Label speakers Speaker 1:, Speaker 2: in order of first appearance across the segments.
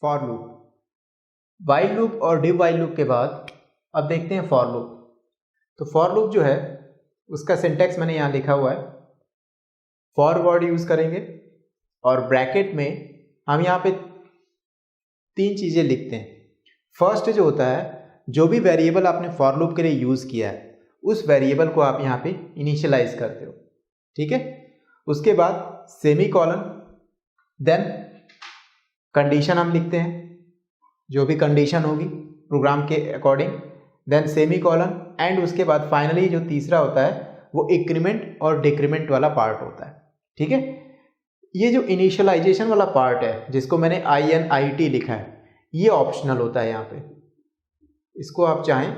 Speaker 1: For loop, while loop और div while loop के बाद अब देखते हैं फॉर लूप। तो फॉर लूप जो है उसका सिंटैक्स मैंने यहाँ लिखा हुआ है, फॉर वर्ड यूज करेंगे और ब्रैकेट में हम यहाँ पे 3 चीजें लिखते हैं। फर्स्ट जो होता है, जो भी वेरिएबल आपने फॉर लूप के लिए यूज किया है उस वेरिएबल को आप यहाँ पे इनिशियलाइज करते हो, ठीक है। उसके बाद सेमी कॉलन, देन कंडीशन हम लिखते हैं, जो भी कंडीशन होगी प्रोग्राम के according, then semicolon, and उसके बाद फाइनली जो तीसरा होता है वो इंक्रीमेंट और डिक्रीमेंट वाला पार्ट होता है, ठीक है। ये जो इनिशियलाइजेशन वाला पार्ट है जिसको मैंने INIT लिखा है, ये ऑप्शनल होता है। यहाँ पे इसको आप चाहें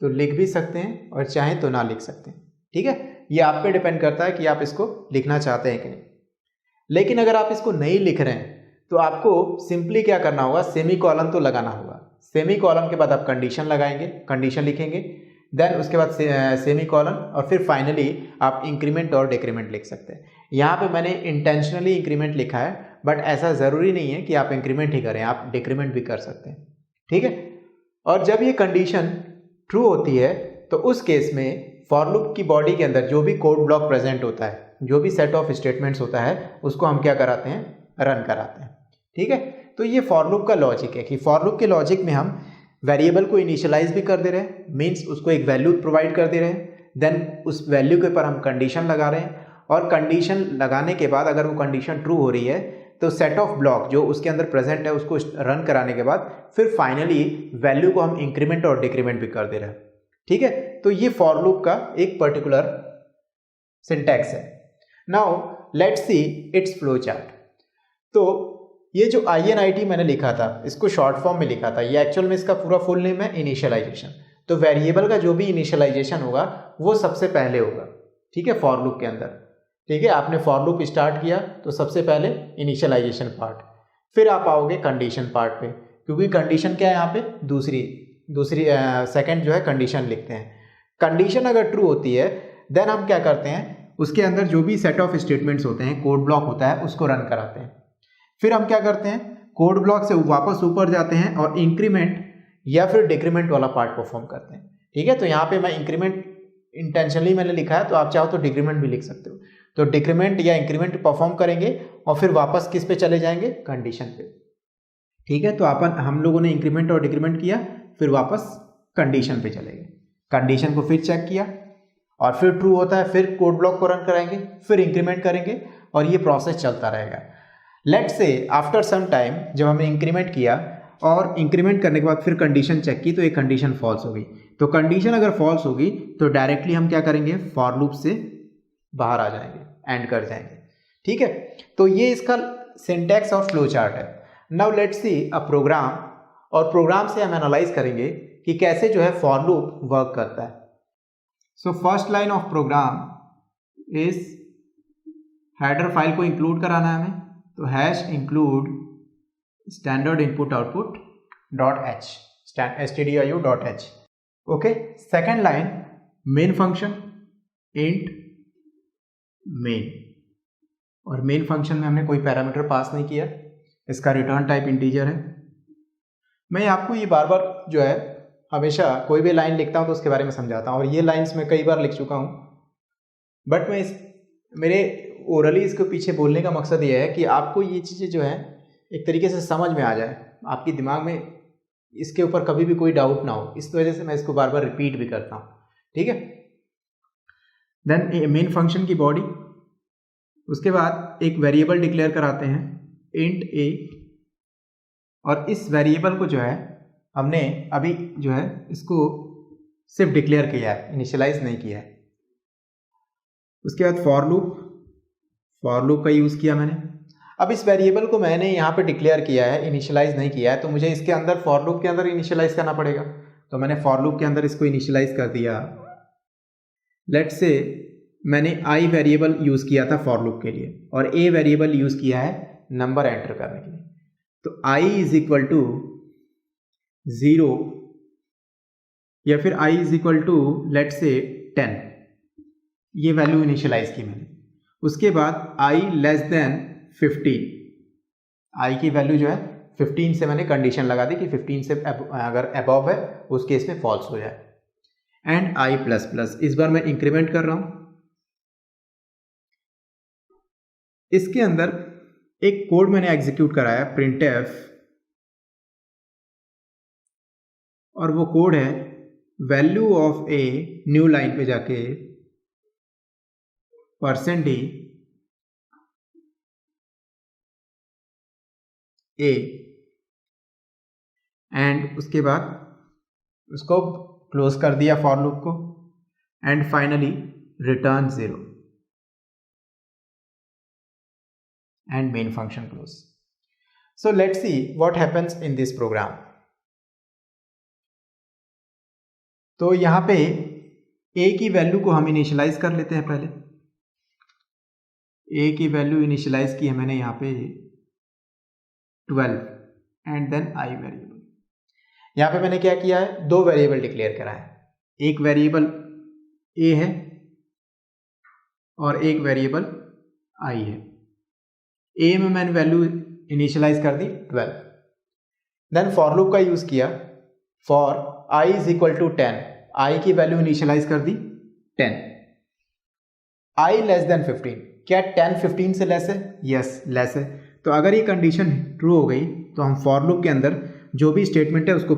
Speaker 1: तो लिख भी सकते हैं और चाहें तो ना लिख सकते हैं, ठीक है। ये आप पे डिपेंड करता है कि आप इसको लिखना चाहते हैं कि नहीं। लेकिन अगर आप इसको नहीं लिख रहे हैं तो आपको सिंपली क्या करना होगा, सेमी कॉलन तो लगाना होगा। सेमी कॉलन के बाद आप कंडीशन लगाएंगे, कंडीशन लिखेंगे, देन उसके बाद सेमी कॉलन, और फिर फाइनली आप इंक्रीमेंट और डिक्रीमेंट लिख सकते हैं। यहाँ पे मैंने इंटेंशनली इंक्रीमेंट लिखा है, बट ऐसा ज़रूरी नहीं है कि आप इंक्रीमेंट ही करें, आप डिक्रीमेंट भी कर सकते हैं, ठीक है। और जब ये कंडीशन ट्रू होती है तो उस केस में फॉर लूप की बॉडी के अंदर जो भी कोड ब्लॉक प्रेजेंट होता है, जो भी सेट ऑफ स्टेटमेंट्स होता है, उसको हम क्या कराते हैं, रन कराते हैं, ठीक है। तो ये फॉर लूप का लॉजिक है कि फॉर लूप के लॉजिक में हम वेरिएबल को इनिशियलाइज भी कर दे रहे हैं, मीन्स उसको एक वैल्यू प्रोवाइड कर दे रहे हैं, देन उस वैल्यू के ऊपर हम कंडीशन लगा रहे हैं, और कंडीशन लगाने के बाद अगर वो कंडीशन ट्रू हो रही है तो सेट ऑफ ब्लॉक जो उसके अंदर प्रेजेंट है उसको रन कराने के बाद फिर फाइनली वैल्यू को हम इंक्रीमेंट और डिक्रीमेंट भी कर दे रहे हैं, ठीक है। तो ये फॉर लूप का एक पर्टिकुलर सिंटैक्स है। Now let's see it's flow chart. तो ये जो INIT मैंने लिखा था इसको शॉर्ट फॉर्म में लिखा था, ये एक्चुअल में इसका पूरा फुल नेम है इनिशियलाइजेशन। तो वेरिएबल का जो भी इनिशियलाइजेशन होगा वो सबसे पहले होगा, ठीक है, फॉर लूप के अंदर, ठीक है। आपने फॉर लूप स्टार्ट किया तो सबसे पहले इनिशियलाइजेशन पार्ट, फिर आप आओगे कंडीशन पार्ट पे, क्योंकि कंडीशन क्या है यहाँ पे, दूसरी सेकंड जो है कंडीशन लिखते हैं। कंडीशन अगर ट्रू होती है देन हम क्या करते हैं, उसके अंदर जो भी सेट ऑफ स्टेटमेंट्स होते हैं, कोड ब्लॉक होता है, उसको रन कराते हैं। फिर हम क्या करते हैं, कोड ब्लॉक से वापस ऊपर जाते हैं और इंक्रीमेंट या फिर डिक्रीमेंट वाला पार्ट परफॉर्म करते हैं, ठीक है। तो यहाँ पे मैं इंक्रीमेंट इंटेंशनली मैंने लिखा है, तो आप चाहो तो डिक्रीमेंट भी लिख सकते हो। तो डिक्रीमेंट या इंक्रीमेंट परफॉर्म करेंगे और फिर वापस किस पे चले जाएंगे, कंडीशन पे, ठीक है। तो हम लोगों ने इंक्रीमेंट और डिक्रीमेंट किया, फिर वापस कंडीशन पे चले गए, कंडीशन को फिर चेक किया और फिर ट्रू होता है, फिर कोड ब्लॉक को रन कराएंगे, फिर इंक्रीमेंट करेंगे और ये प्रोसेस चलता रहेगा। Let's say after some time जब हमने इंक्रीमेंट किया और इंक्रीमेंट करने के बाद फिर कंडीशन चेक की तो एक कंडीशन फॉल्स होगी। तो कंडीशन अगर फॉल्स होगी तो डायरेक्टली हम क्या करेंगे, फॉर लूप से बाहर आ जाएंगे, एंड कर जाएंगे, ठीक है। तो ये इसका सिंटैक्स और फ्लो चार्ट है। Now let's see a program, और प्रोग्राम से हम एनालाइज करेंगे कि कैसे जो है फॉर लूप वर्क करता है। So first line of program is, header file को इंक्लूड कराना है हमें, तो hash include standard input output .h, stdio.h, okay. Second line, main function int main, और मेन फंक्शन में हमने कोई पैरामीटर पास नहीं किया, इसका रिटर्न टाइप इंटीजर है। मैं आपको ये बार बार जो है हमेशा कोई भी लाइन लिखता हूँ तो उसके बारे में समझाता हूँ, और ये लाइंस मैं कई बार लिख चुका हूँ, बट मैं मेरे ओरली इसके पीछे बोलने का मकसद ये है कि आपको ये चीज़ें जो है एक तरीके से समझ में आ जाए, आपके दिमाग में इसके ऊपर कभी भी कोई डाउट ना हो, इस वजह से मैं इसको बार बार रिपीट भी करता हूँ, ठीक है। देन मेन फंक्शन की बॉडी, उसके बाद एक वेरिएबल डिक्लेयर कराते हैं इंट a, और इस वेरिएबल को जो है हमने अभी जो है इसको सिर्फ डिक्लेयर किया है, इनिशियलाइज नहीं किया है। उसके बाद फॉर लूप का यूज़ किया मैंने। अब इस वेरिएबल को मैंने यहाँ पे डिक्लेयर किया है, इनिशियलाइज नहीं किया है, तो मुझे इसके अंदर फॉर लूप के अंदर इनिशियलाइज करना पड़ेगा। तो मैंने फॉर लूप के अंदर इसको इनिशियलाइज कर दिया। लेट्स से मैंने i वेरिएबल यूज़ किया था फॉर लूप के लिए और a वेरिएबल यूज़ किया है नंबर एंटर करने के लिए। तो i इज इक्वल टू 0 या फिर i is equal to let's say 10, ये वैल्यू इनिशियलाइज की मैंने। उसके बाद i लेस देन 15, i की वैल्यू जो है 15 से मैंने कंडीशन लगा दी कि 15 से अगर अबव है उस केस में फॉल्स हो जाए। एंड आई प्लस प्लस, इस बार मैं इंक्रीमेंट कर रहा हूं। इसके अंदर एक कोड मैंने एग्जीक्यूट कराया printf, और वो कोड है value of A, new line पे जाके %d a, एंड उसके बाद उसको क्लोज कर दिया फॉर लूप को, and finally return 0 and main function close. So let's see what happens in this program. तो यहां पे a की वैल्यू को हम इनिशियलाइज कर लेते हैं। पहले a की वैल्यू इनिशियलाइज की है मैंने यहाँ पे 12 एंड देन i वेरिएबल। यहाँ पे मैंने क्या किया है, दो वेरिएबल डिक्लेयर करा है, एक वेरिएबल a है और एक वेरिएबल i है। a में मैंने वैल्यू इनिशियलाइज कर दी 12, देन फॉर लूप का यूज किया, for i is equal to 10, i की वैल्यू इनिशियलाइज कर दी 10, i लेस देन 15, क्या 10 15 से लेस है? यस, लेस है। तो अगर ये कंडीशन ट्रू हो गई तो हम फॉर लूप के अंदर जो भी स्टेटमेंट है उसको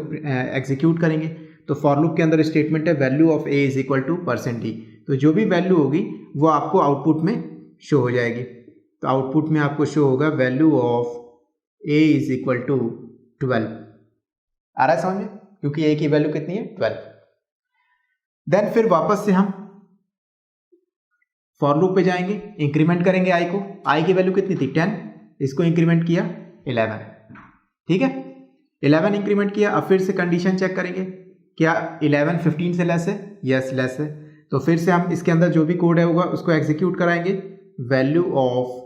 Speaker 1: एग्जीक्यूट करेंगे। तो फॉर लूप के अंदर स्टेटमेंट है value of a is equal to %d, तो जो भी वैल्यू होगी वो आपको आउटपुट में शो हो जाएगी। तो आउटपुट में आपको शो होगा value of a is equal to 12। आ रहा है समझ में, क्योंकि a की वैल्यू कितनी है 12। देन फिर वापस से हम फॉर लूप पे जाएंगे, इंक्रीमेंट करेंगे i को। i की वैल्यू कितनी थी 10, इसको इंक्रीमेंट किया 11, ठीक है, 11 इंक्रीमेंट किया। अब फिर से कंडीशन चेक करेंगे, क्या 11 15 से लेस है? यस, लेस है। तो फिर से हम इसके अंदर जो भी कोड है होगा उसको एग्जीक्यूट कराएंगे, value of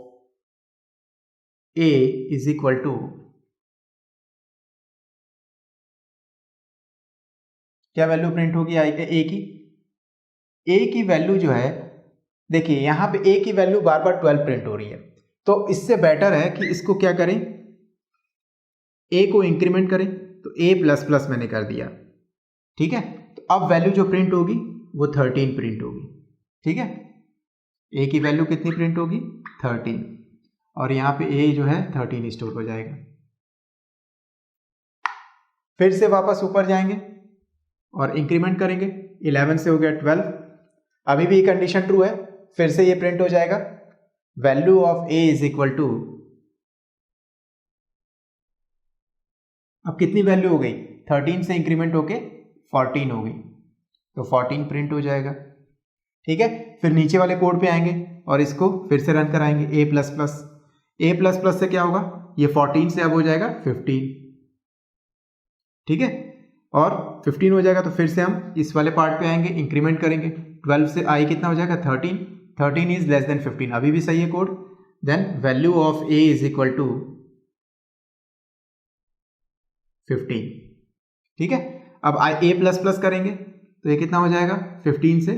Speaker 1: a is equal to, क्या वैल्यू प्रिंट होगी a की? a की वैल्यू जो है, देखिए यहां पे a की वैल्यू बार बार 12 प्रिंट हो रही है, तो इससे बेटर है कि इसको क्या करें, a को इंक्रीमेंट करें। तो a प्लस प्लस मैंने कर दिया, ठीक है। तो अब वैल्यू जो प्रिंट होगी वो 13 प्रिंट होगी, ठीक है। a की वैल्यू कितनी प्रिंट होगी 13, और यहाँ पे a जो है 13 स्टोर हो जाएगा। फिर से वापस ऊपर जाएंगे और इंक्रीमेंट करेंगे, 11 से हो गया 12, अभी भी कंडीशन ट्रू है, फिर से ये प्रिंट हो जाएगा value of a is equal to, अब कितनी वैल्यू हो गई 13 से इंक्रीमेंट होके 14 हो गई, तो 14 प्रिंट हो जाएगा, ठीक है। फिर नीचे वाले कोड पे आएंगे और इसको फिर से रन कराएंगे, a प्लस प्लस से क्या होगा, ये 14 से अब हो जाएगा 15, ठीक है, और 15 हो जाएगा। तो फिर से हम इस वाले पार्ट पे आएंगे, इंक्रीमेंट करेंगे, 12 से i कितना हो जाएगा 13 इज लेस देन 15, अभी भी सही है code. Then value of a is equal to 15, ठीक है। अब a प्लस प्लस करेंगे तो ये कितना हो जाएगा 15 से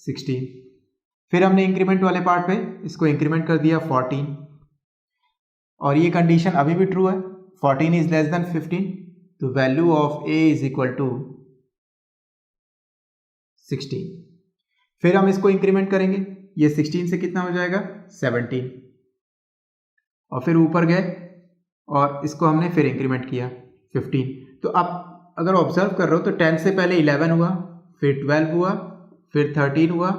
Speaker 1: 16, फिर हमने इंक्रीमेंट वाले पार्ट पे इसको इंक्रीमेंट कर दिया 14, और ये कंडीशन अभी भी ट्रू है, 14 इज लेस देन 15, तो value of a is equal to 16। फिर हम इसको इंक्रीमेंट करेंगे, ये 16 से कितना हो जाएगा 17, और फिर ऊपर गए और इसको हमने फिर इंक्रीमेंट किया 15। तो अब अगर ऑब्जर्व कर रहे हो तो 10 से पहले 11 हुआ, फिर 12 हुआ, फिर 13 हुआ,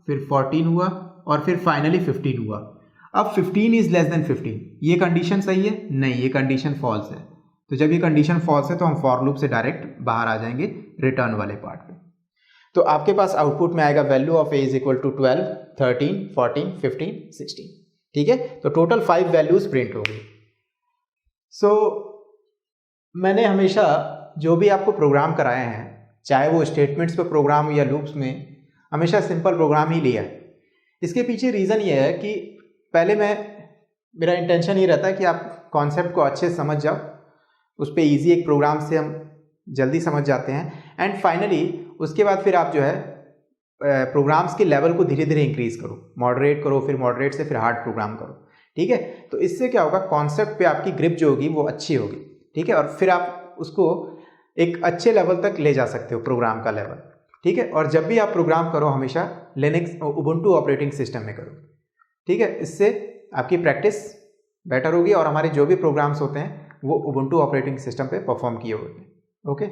Speaker 1: फिर 14 हुआ, और फिर फाइनली 15 हुआ। अब 15 इज लेस देन 15, ये कंडीशन सही है? नहीं, ये कंडीशन फॉल्स है। तो जब ये कंडीशन फॉल्स है तो हम फॉर लूप से डायरेक्ट बाहर आ जाएंगे रिटर्न वाले पार्ट पे। तो आपके पास आउटपुट में आएगा value of a is equal to 12, 13, 14, 15, 16, ठीक है। तो टोटल 5 वैल्यूज प्रिंट हो गई। सो मैंने हमेशा जो भी आपको प्रोग्राम कराए हैं, चाहे वो स्टेटमेंट्स पे प्रोग्राम या लूप्स में, हमेशा सिंपल प्रोग्राम ही लिया है। इसके पीछे रीज़न ये है कि पहले मेरा इंटेंशन ये रहता है कि आप कॉन्सेप्ट को अच्छे से समझ जाओ, उस पर ईजी एक प्रोग्राम से हम जल्दी समझ जाते हैं, एंड फाइनली उसके बाद फिर आप जो है प्रोग्राम्स के लेवल को धीरे धीरे इंक्रीज करो, मॉडरेट करो, फिर मॉडरेट से फिर हार्ड प्रोग्राम करो, ठीक है। तो इससे क्या होगा, कॉन्सेप्ट पे आपकी ग्रिप जो होगी वो अच्छी होगी। ठीक है, और फिर आप उसको एक अच्छे लेवल तक ले जा सकते हो, प्रोग्राम का लेवल, ठीक है। और जब भी आप प्रोग्राम करो हमेशा लिनक्स उबुंटू ऑपरेटिंग सिस्टम में करो, ठीक है। इससे आपकी प्रैक्टिस बेटर होगी और हमारे जो भी प्रोग्राम्स होते हैं वो उबुंटू ऑपरेटिंग सिस्टम पे परफॉर्म किए होते हैं। ओके।